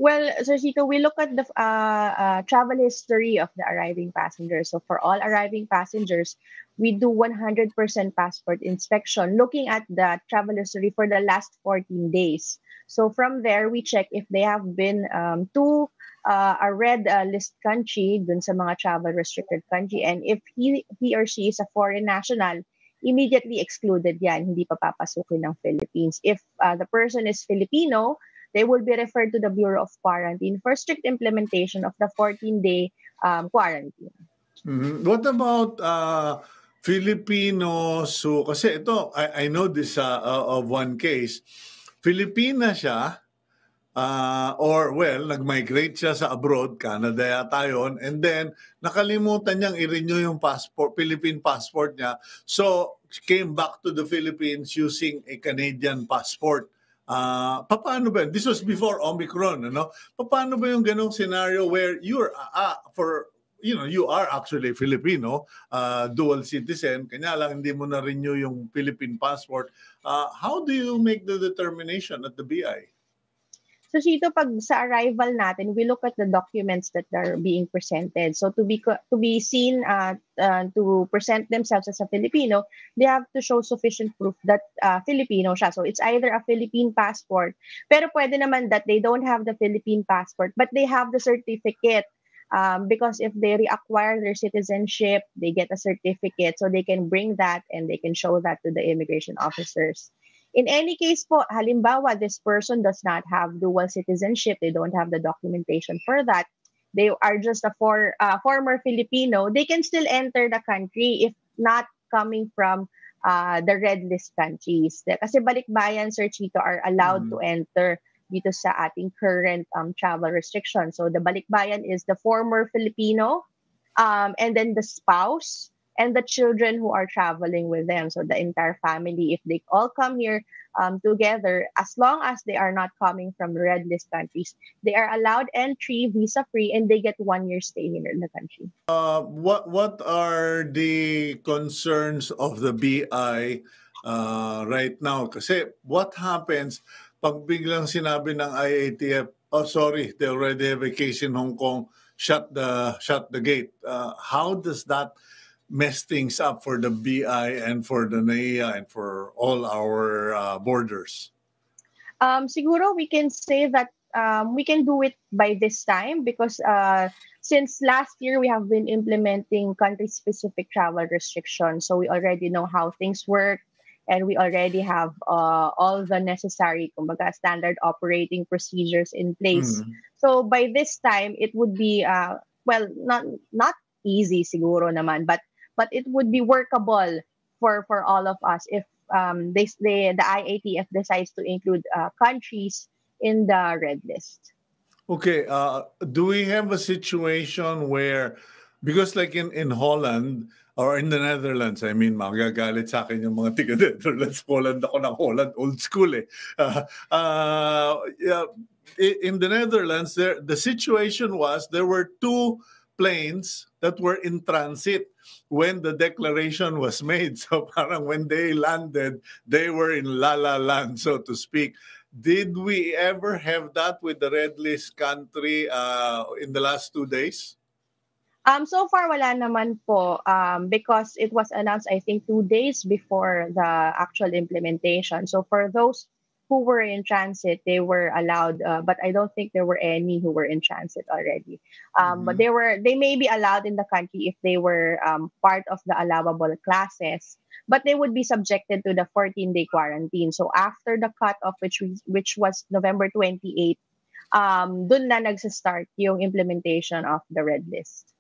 Well, so Chico, we look at the travel history of the arriving passengers. So for all arriving passengers, we do 100% passport inspection, looking at the travel history for the last 14 days. So from there, we check if they have been to a red list country, dun sa mga travel restricted country, and if he or she is a foreign national, immediately excluded yan, hindi pa papasukin ng Philippines. If the person is Filipino, they will be referred to the Bureau of Quarantine for strict implementation of the 14-day quarantine. What about Filipinos who, kasi ito, I know this of one case, Filipina siya, or well, nag-migrate siya sa abroad, Canada yata yun, and then nakalimutan niyang i-renew yung passport, Philippine passport niya, so came back to the Philippines using a Canadian passport. Paano ba? This was before Omicron, ano? Paano ba yung ganong scenario where you're you are actually Filipino, dual citizen, kanya lang hindi mo na renew yung Philippine passport. How do you make the determination at the BI? So Chito, pag sa arrival natin, we look at the documents that are being presented. So to be seen to present themselves as a Filipino, they have to show sufficient proof that Filipino siya. So it's either a Philippine passport, pero pwede naman that they don't have the Philippine passport, but they have the certificate. Because if they reacquire their citizenship, they get a certificate, so they can bring that and they can show that to the immigration officers. In any case po, halimbawa, this person does not have dual citizenship, they don't have the documentation for that, they are just a former Filipino, they can still enter the country if not coming from the red list countries. Kasi balikbayan, Sir Chito, are allowed to enter dito sa ating current travel restriction. So the balikbayan is the former Filipino, and then the spouse, and the children who are traveling with them. So the entire family, if they all come here together, as long as they are not coming from red list countries, they are allowed entry visa-free and they get 1 year stay here in the country. What are the concerns of the BI right now? Kasi what happens pag biglang sinabi ng IATF, oh sorry, they already have a case in Hong Kong, shut the gate. How does that mess things up for the BI and for the NAIA and for all our borders? Siguro we can say that we can do it by this time because since last year we have been implementing country-specific travel restrictions. So we already know how things work and we already have all the necessary kumbaga, standard operating procedures in place. So by this time, it would be, well, not easy siguro naman, but it would be workable for all of us if the IATF decides to include countries in the red list. Okay, do we have a situation where, because like in Holland or in the Netherlands, I mean, magagalit sa akin yung mga tiga-Netherlands, Holland ako ng Holland, old school eh. In the Netherlands, the situation was there were 2 planes that were in transit when the declaration was made. So parang when they landed, they were in La La Land, so to speak. Did we ever have that with the red list country in the last 2 days? So far, wala naman po because it was announced, I think, 2 days before the actual implementation. So for those who were in transit, they were allowed, but I don't think there were any who were in transit already. But they may be allowed in the country if they were part of the allowable classes, but they would be subjected to the 14-day quarantine. So after the cutoff, which was November 28, dun na nagsistart yung implementation of the red list.